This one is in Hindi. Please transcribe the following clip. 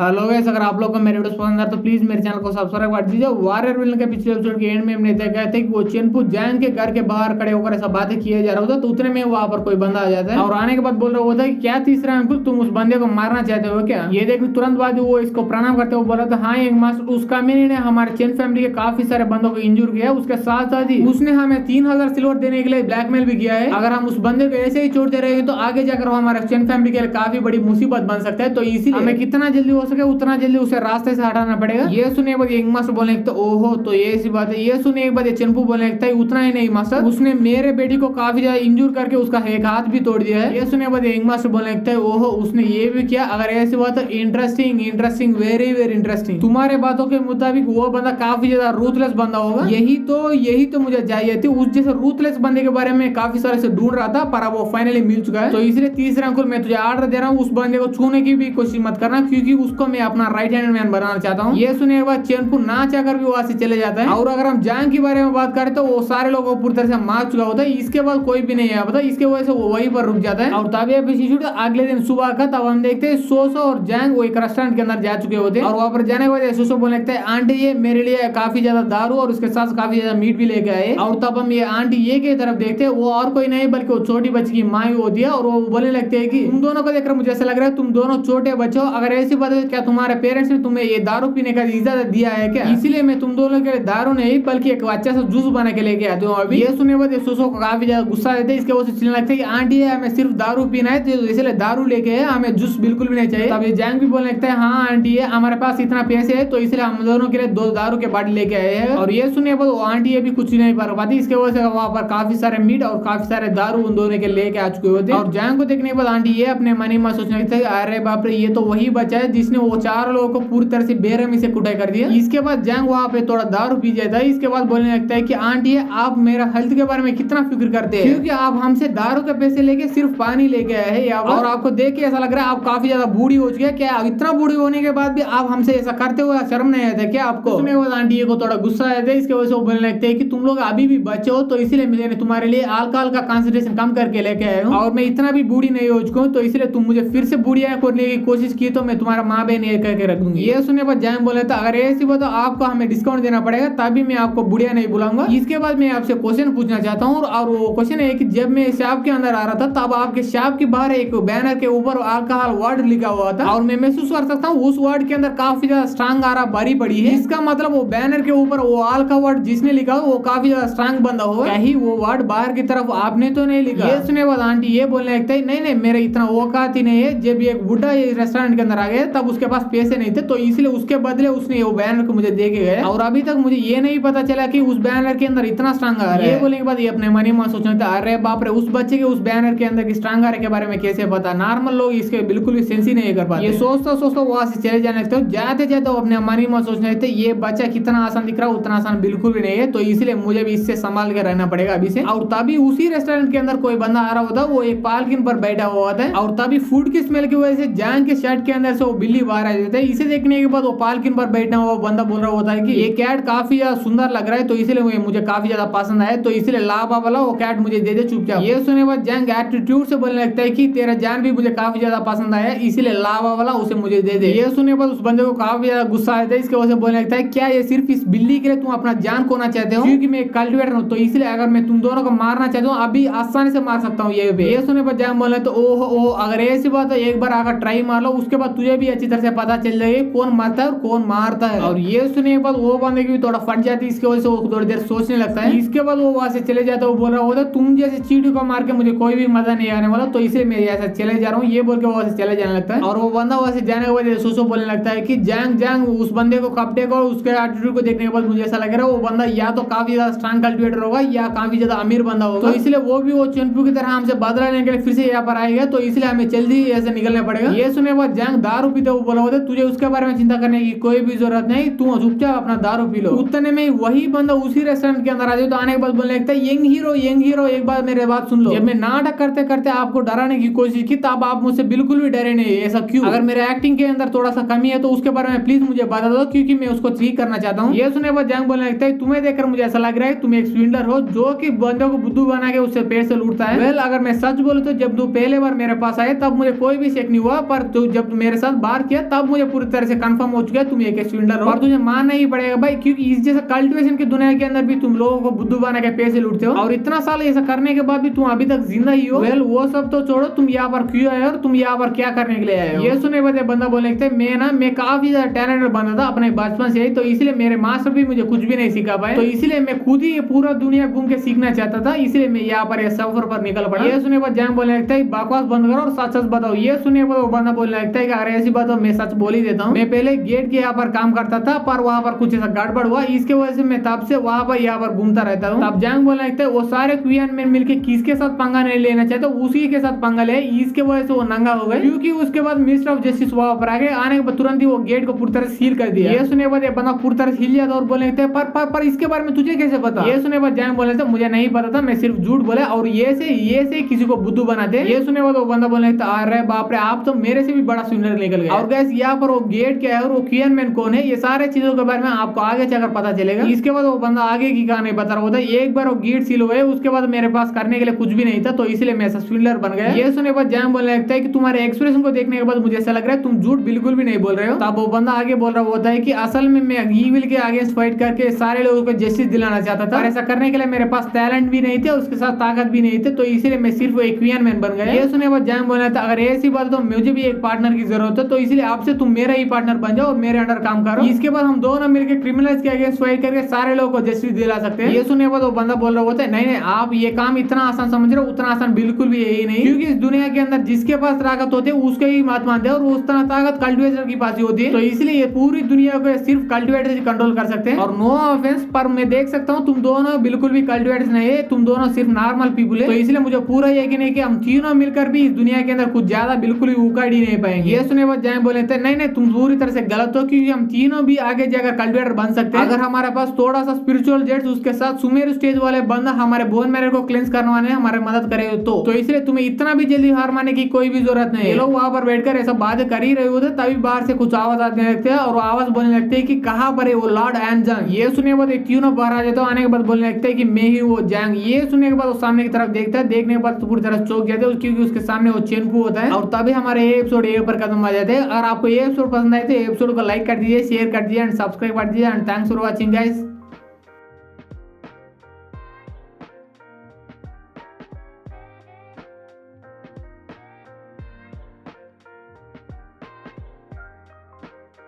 हेलो गाइस, अगर आप लोग को मेरे वीडियोस पसंद आ तो प्लीज मेरे चैनल को सब्सक्राइब कर दीजिए। वॉरियर विलन के पिछले एपिसोड के एंड में हमने देखा था कि वो चेनपू जैंग के घर के बाहर खड़े होकर ऐसा बातें किए जा रहा होता, तो उतने में वहां पर कोई बंदा आ जाता है और आने के बाद बोल रहा होता है कि क्या तीसरा अंकुल तुम उस बंदे को मारना चाहते हो क्या। ये देखने तुरंत बाद वो इसको प्रणाम करते हुए बोला था, हाँ यंग मास्टर, उस कमीने ने हमारे चेन फैमिली के काफी सारे बंदों को इंजूर किया है। उसके साथ साथ ही उसने हमें 3000 सिल्वर देने के लिए ब्लैकमेल भी किया है। अगर हम उस बंदे को ऐसे ही छोड़ते रहे तो आगे जाकर वो हमारे चेन फैमिली के लिए काफी बड़ी मुसीबत बन सकता है। तो इसीलिए हमें कितना जल्दी हो सके उतना जल्दी उसे रास्ते से हटाना पड़ेगा। ये सुने बाद यंग मास्टर बोलने लगता है, ओहो तो ये ऐसी बात है। ये सुने एक बार ये चेनपू बोलने लगता है, उतना ही नहीं मास्टर, उसने मेरे बेटी को काफी ज्यादा इंजूर करके उसका एक हाथ भी तोड़ दिया है। ये सुने बाद यंग मास्टर बोलने लगता है, ओहो उसने ये भी किया। अगर ऐसी बात है, interesting interesting very very interesting. तुम्हारे बातों के मुताबिक वो बंदा काफी ज्यादा रूथलेस बंदा होगा। यही तो मुझे चाहिए थी। उस जैसे रूथलेस बंदे के बारे में काफी सारे से ढूंढ रहा था, पर अब वो फाइनली मिल चुका है। तो इसलिए तीसरा अंकुल मैं तुझे ऑर्डर दे रहा हूँ, उस बंदे को छूने की भी कोशिश मत करना, क्योंकि उसको मैं अपना राइट हैंड मैन बनाना चाहता हूँ। ये सुने के बाद चेनपू ना चाहकर भी वहां से चले जाता है। और अगर हम जैंग के बारे में बात करें तो वो सारे लोगों को पूरी तरह से मार चुका होता है। इसके बाद कोई भी नहीं है पता, इसके वजह से वो वहीं पर रुक जाता है। और तभी एपिसोड अगले दिन सुबह का, तब हम देखते हैं सोसो और जैंग वो एक रेस्टोरेंट के अंदर जा चुके होते हैं। और वहां पर जाने के बाद सोसो बोलने लगता है, आंटी ये मेरे लिए काफी ज्यादा दारू और उसके साथ काफी ज्यादा मीट भी लेके आए। और तब हम ये आंटी ये की तरफ देखते हैं, वो और कोई नहीं बल्कि वो छोटी बच्ची की माँ ही होती है। और वो बोलने लगते हैं कि तुम दोनों को देखकर मुझे ऐसा लग रहा है तुम दोनों छोटे बच्चे हो। अगर ऐसी बात है, क्या तुम्हारे पेरेंट्स ने तुम्हें ये दारू पीने का इजाजत दिया है क्या? इसीलिए मैं तुम दोनों के लिए दारू नहीं बल्कि एक अच्छा सा जूस बना के लेके आती हूँ। अभी ये सुनने बाद सोसो को काफी ज्यादा गुस्सा देते हैं। इसके वजह से चिल्लाने लगते हैं कि आंटी है हमें सिर्फ दारू पीना है, तो इसलिए दारू लेके है, हमें जूस बिल्कुल भी नहीं चाहिए। तब ये जैंग भी बोलने लगता है, हाँ आंटी है हमारे पास इतना पैसे है, तो इसलिए हम दोनों के लिए 2 दारू के बाटल लेके आए हैं। और ये सुनने बाद वो आंटी है भी कुछ नहीं कर पाती। इसके वजह से वहां पर काफी सारे मीट और काफी सारे दारू उन दोनों के लेके आ चुके होते हैं। और जैंग को देखने के बाद आंटी ये अपने मन में सोचने लगता है, अरे बाप रे, ये तो वही बचा है जिसने वो 4 लोगों को पूरी तरह से बेरहमी से कुटाई कर दिया। इसके बाद जैंग वहां पे थोड़ा दारू पी जाता है। इसके बाद बोलने लगता है कि आंटी है आप मेरा हेल्थ के बारे में कितना फिक्र करते हैं, क्योंकि आप हमसे दारू के पैसे लेके सिर्फ पानी लेके आए हैं यहाँ पर। और आपको देख के ऐसा लग रहा है आप काफी ज्यादा बूढ़ी हो चुकी है। क्या इतना बूढ़ी होने के बाद भी आप हमसे ऐसा करते हुए शर्म नहीं आता क्या आपको? उसमें वो आंटी को थोड़ा गुस्सा आता है। इसके वजह से वो बोलने लगते हैं कि तुम लोग अभी भी बच्चे हो, तो इसीलिए मैंने तुम्हारे लिए अल्कोहल का कंसंट्रेशन कम करके लेके आया हूँ। और मैं इतना भी बूढ़ी नहीं हो चुका हूँ, तो इसलिए तुम मुझे फिर से बुढ़िया करने की कोशिश की तो मैं तुम्हारा माँ बहन ये करके रख दूंगी। ये सुनने पर जैंग बोले था, अगर ऐसी बात तो आपको हमें डिस्काउंट देना पड़ेगा, तभी मैं आपको बुढ़िया नहीं बुलाऊंगा। इसके बाद मैं आपसे क्वेश्चन पूछना चाहता हूँ। और वो क्वेश्चन है कि जब मैं शॉप के अंदर आ रहा था, तब आपके शॉप के बाहर एक बैनर के ऊपर अल्कोहल वर्ड लिखा हुआ था, और मैं महसूस कर सकता हूँ उस वर्ड के अंदर काफी ज्यादा स्ट्रांग आरा भरी पड़ी है। इसका मतलब वो बैनर के ऊपर वो अल्कोहल वर्ड जिसने लिखा वो काफी ज्यादा स्ट्रांग बंदा हो। कहीं वो वर्ड बाहर की तरफ आपने तो नहीं लिखा? ये सुनने बाद आंटी ये बोलने लगता है, नहीं मेरे इतना औकात ही नहीं है। जब एक बुढ़ा रेस्टोरेंट के अंदर आ गया तब उसके पास पैसे नहीं थे, तो इसलिए उसके बदले उसने वो बैनर को मुझे दे के गया। और अभी तक मुझे ये नहीं पता चला कि उस बैनर के अंदर इतना स्ट्रांग आ रहा है। ये बोलने के बाद ये अपने मन ही मन सोचने लगता है, अरे बाप रे, उस बच्चे के उस बैनर के अंदर की स्ट्रांग आरे के बारे में कैसे पता? नॉर्मल लोग इसके बिल्कुल भी सेंस ही नहीं कर पाते। ये सोचता वहां से चले जाने लगते हो। जाते अपने मन ही मन सोचने लगते ये बच्चा कितना आसान दिख रहा है, उतना आसान बिल्कुल भी नहीं है, तो इसलिए मुझे भी इससे संभाल के रहना पड़ेगा अभी से। और तभी उसी रेस्टोरेंट के अंदर कोई बंदा आ रहा होता है, वो एक पालकिन पर बैठा हुआ होता है। और तभी फूड की स्मेल की वजह से जैंग के शर्ट के अंदर से वो बिल्ली बाहर आ जाता है। इसे देखने के बाद वो पालकिन पर बैठा हुआ बंदा बोल रहा होता है कि ये कैट काफी ज्यादा सुंदर लग रहा है, तो इसलिए मुझे काफी ज्यादा पसंद आया, तो इसलिए लाभा वाला वो कैट मुझे दे दे चुपचाप। ये सुनने बाद जैंग एटीट्यूड से बोलने लगता है कि तेरा जान भी मुझे काफी ज्यादा पसंद आया, इसलिए लाभा वाला उसे मुझे दे दे। ये सुनने बाद उस बंदे को काफी ज्यादा गुस्सा आता है। इसके वजह से बोलने लगता है, क्या ये सिर्फ इस बिल्ली के लिए तुम अपना जान खोना चाहते हो? क्योंकि मैं एक कल्टिवेटर हूँ, तो इसलिए अगर मैं तुम दोनों को मारना चाहता हूँ अभी आसानी से मार सकता हूँ। ये सुनने पर जैंग बोले तो ओहो, अगर ऐसी बात है एक बार आकर ट्राई मार लो, उसके बाद तुझे भी अच्छी तरह से पता चल जाएगी कौन मारता है और कौन मारता है। और ये सुनने के बाद वो बंदे की भी थोड़ा फट जाती है। इसके वजह से वो थोड़ी देर सोचने लगता है। इसके बाद वो वहां से चले जाता है। वो बोल रहा होता है, तुम जैसे चींटी को मार के मुझे कोई भी मजा नहीं आने वाला, तो इसलिए मैं ऐसा चले जा रहा हूँ। ये बोल के वहां से चले जाने लगता है। और वो बंदा वहां से जाने के बाद सोसो बोलने लगता है कि जैंग उस बंदे को कपड़े को उसके एटीट्यूड को देखने के बाद मुझे ऐसा लग रहा है वो बंदा या तो काफी ज्यादा स्ट्रांग कल्टिवेटर होगा या काफी ज्यादा अमीर बंदा होगा, तो इसलिए वो भी वो चेनपू की तरह हमसे बदला लेने के लिए फिर से यहाँ पर आएगा, तो इसलिए हमें जल्दी ऐसे निकलना पड़ेगा। ये सुनने के बाद जैंग दारू पीते हुए बोला होता है, तुझे उसके बारे में चिंता करने की कोई भी जरूरत नहीं, तू चुपचाप अपना दारू पी लो। उतने में वही बंदा उसी रेस्टोरेंट के अंदर आ जाए, तो आने के बाद बोलने लगता है, यंग हीरो एक बार मेरे बात सुन लो। जब मैं नाटक करते करते आपको डराने की कोशिश की तब आप मुझसे बिल्कुल भी डरे नहीं, ऐसा क्यों? अगर मेरे एक्टिंग के अंदर थोड़ा सा कमी है तो उसके बारे में प्लीज मुझे बता दो, क्योंकि मैं उसको ठीक करना चाहता हूँ। ये सुनने के बाद जैंग बोलने लगता है, तुम्हें देखकर मुझे ऐसा लग रहा है तुम एक स्विंडलर हो जो कि बंदों को बुद्धू बना के उससे पैसे लूटता है। अगर मैं सच बोलूं तो जब तू पहले बार मेरे पास आए तब मुझे कोई भी शक नहीं हुआ, पर तू जब तू मेरे साथ बाहर बार किया तब मुझे पूरी तरह से कंफर्म हो चुका है तुम एक स्विंडलर हो और तुझे मानना ही पड़ेगा भाई, क्योंकि इस जैसा कल्टिवेशन की दुनिया के अंदर भी तुम लोगों को बुद्धू बना के पैसे लूटते हो और इतना साल ऐसा करने के बाद भी तुम अभी तक जिंदा ही हो। वेल वो सब तो छोड़ो, तुम यहाँ पर क्यों आए और तुम यहाँ पर क्या करने के लिए आए हो। ये सुने बाद बंदा बोलने लगता है मैं काफी ज्यादा टैलेंटेड बंदा था अपने बचपन से ही, तो इसलिए मेरे मास्टर भी मुझे कुछ भी नहीं सिखा पाए, तो इसलिए मैं खुद ही ये पूरा दुनिया घूम के सीखना चाहता था, इसलिए मैं यहाँ पर सफर पर निकल पड़ा। ये सुने बाद जैंग बोलने लगता है बकवास बंद करो और सच सच बताओ। ये सुने बाद वो बंदा बोलने लगता है कि अरे ऐसी बात हो, मैं सच बोल ही देता हूँ, मैं पहले गेट के यहाँ पर काम करता था पर वहाँ पर कुछ ऐसा गड़बड़ हुआ, इसके वजह से मैं तब से वहाँ पर यहाँ पर घूमता रहता हूँ। तब जैंग बोलने लगता है वो सारे क्वीन मैन मिलके किसके साथ पंगा नहीं लेना चाहते, उसी के साथ पंगा ले, इसके वजह से वो नंगा हो गए, क्योंकि उसके बाद मिनिस्टर ऑफ जस्टिस वहाँ पर आ गए, आने के बाद तुरंत ही वो गेट को पूरी तरह सील कर दिया। ये सुने बाद बंदा पूरी तरह हिल जाता और बोलने लगता है पर इसके बारे में तुझे कैसे पता। ये सुने बाद जैंग बोलने लगता मुझे नहीं पता था, मैं सिर्फ झूठ बोला और ये से किसी को बुद्धू बना दे। ये सुने बाद वो बंदा बोलने लगता अरे बाप रे आप तो मेरे से भी बड़ा स्विंडलर निकल गए। और गैस यहाँ पर वो गेट क्या है और वो क्वीन मैन कौन है, ये सारे चीजों के बारे में आपको आगे चलकर पता चलेगा। इसके बाद वो बंदा आगे की कहानी बता रहा होता है। एक बार वो गेट सील हुए उसके बाद मेरे पास करने के लिए कुछ भी नहीं था, तो इसलिए मैं स्विंडलर बन गया। ये सुने बाद जैंग बोलने लगता है कि तुम्हारे एक्सप्रेशन को देखने के बाद मुझे ऐसा लग रहा है तुम झूठ बिल्कुल भी नहीं बोल रहे हो। तब वो बंदा आगे बोल रहा होता है कि असल में मैं ईविल के अगेंस्ट फाइट करके सारे लोगों को जस्टिस दिलाना चाहता था, और ऐसा करने के लिए मेरे पास टैलेंट भी नहीं थे, उसके साथ ताकत भी नहीं थे, तो इसलिए मैं सिर्फ एक क्वीन मैन बन गया। ये सुने बाद जैंग बोलना था अगर ऐसी बात तो मुझे भी एक पार्टनर की जरूरत है, तो इसलिए आपसे तुम मेरा ही पार्टनर बन जाओ और मेरे अंडर काम करो, इसके बाद हम दोनों मिलकर क्रिमिनल्स के अगेंस्ट फाइट करके सारे लोगों को जस्टिस दिला सकते हैं। ये सुने बाद वो बंदा बोल रहा होता है नहीं आप ये काम इतना आसान समझ रहे हो, उतना आसान बिल्कुल भी यही नहीं, क्योंकि इस दुनिया के अंदर जिसके पास ताकत होती है उसके ही बात मानते हैं और उस तरह ताकत कल्टिवेटर की पास ही होती है, तो इसलिए ये पूरी दुनिया को सिर्फ कल्टिवेटर से कंट्रोल कर सकते हैं। और नो ऑफेंस पर मैं देख सकता हूँ तुम दोनों बिल्कुल भी कल्टिवेटर्स नहीं है, तुम दोनों सिर्फ नॉर्मल पीपल है, तो इसलिए मुझे पूरा यकीन है कि हम तीनों मिलकर भी इस दुनिया के अंदर कुछ ज्यादा बिल्कुल भी उखाड़ ही नहीं पाएंगे। ये सुने बाद जैंग बोले नहीं तुम पूरी तरह से गलत हो, क्योंकि हम तीनों भी आगे जाकर कल्टिवेटर बन सकते हैं अगर हमारे पास थोड़ा सा स्पिरिचुअल जेट्स उसके साथ सुमेर स्टेज वाले बंदा हमारे बोन मैरो को क्लेंस करवाने हमारे मदद करे तो इसलिए तुम्हें इतना भी जल्दी हार मानने की कोई भी जरूरत नहीं है। ये लोग वहां पर बैठकर ऐसा बातें कर ही रहे होते तभी बाहर से कुछ आवाज आने लगते हैं और आवाज बोलने लगते हैं कि कहाँ पर है वो लॉर्ड एनजंग। ये सुनने के बाद एक तीनों बाहर आ जाते हैं, आने के बाद बोलने लगते हैं कि मैं ही वो जैंग। ये सुनने के बाद वो सामने की तरफ देखता है, देखने के बाद तो पूरी तरह चौंक जाते हैं क्योंकि उसके सामने वो चेनपू होता है। और तभी हमारे ये एपिसोड ए पर खत्म आ जाते हैं। अगर आपको ये एपिसोड पसंद आए तो एपिसोड को लाइक कर दीजिए, शेयर कर दीजिए एंड सब्सक्राइब कर दीजिए and thanks for watching guys.